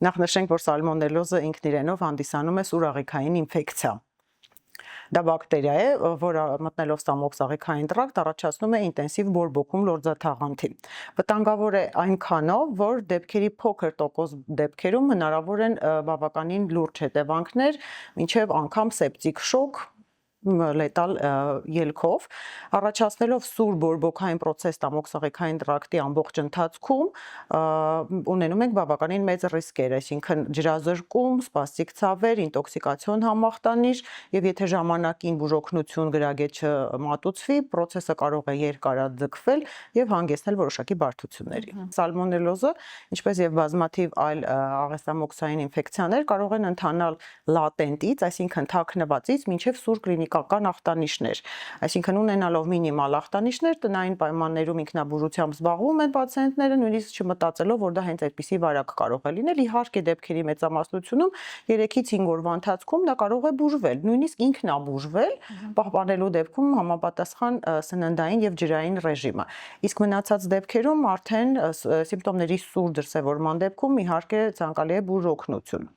Նախ նշենք, որ սալմոնելոզը ինքն իրենով հանդիսանում է սուր աղիքային ինֆեկցիա։ Դա բակտերիա է, որը մտնելով ստամոքսաղիքային տրակտ առաջացնում է ինտենսիվ բորբոքում լորձաթաղանթի։ Վտանգավոր է այնքանով, որ դեպքերի փոքր տոկոս դեպքերում հնարավոր են բավականին լուրջ հետևանքներ, մինչև անգամ սեպտիկ շոկ, լետալ ելքով, առաջացնելով սուր բորբոքային պրոցես ստամոքսաղիքային տրակտի ամբողջ ընթացքում ունենում ենք բավականին մեծ ռիսկեր, այսինքն ջրազրկում, սպաստիկ ցավեր, ինտոքսիկացիոն համախտանիշ, եւ եթե ժամանակին բուժօգնություն գրագետ չմատուցվի, պրոցեսը կարող է երկարաձգվել եւ հանգեցնել որոշակի բարդությունների։ Սալմոնելոզը, ինչպես եւ բազմաթիվ այլ աղեստամոքսային ինֆեկցիաներ, կարող են ընթանալ լատենտից, այսինքն թաքնվածից, մինչեւ սուր կլինիկական ախտանիշներ, այսինքն ունենալով մինիմալ ախտանիշներ, տնային պայմաններում ինքնաբուժությամբ զբաղվում են պացիենտները, նույնիսկ չմտածելով, որ դա հենց այդպիսի վարակ կարող է լինել։ Իհարկե, դեպքերի մեծամասնությունում 3-ից 5 օրվա ընթացքում դա կարող է բուժվել, նույնիսկ ինքնաբուժվել, պահպանելու դեպքում համապատասխան սննդային եւ ջրային ռեժիմը։ Իսկ մնացած դեպքերում արդեն սիմպտոմների սուր դրսևորման դեպքում իհարկե ցանկալի է բուժօգնություն։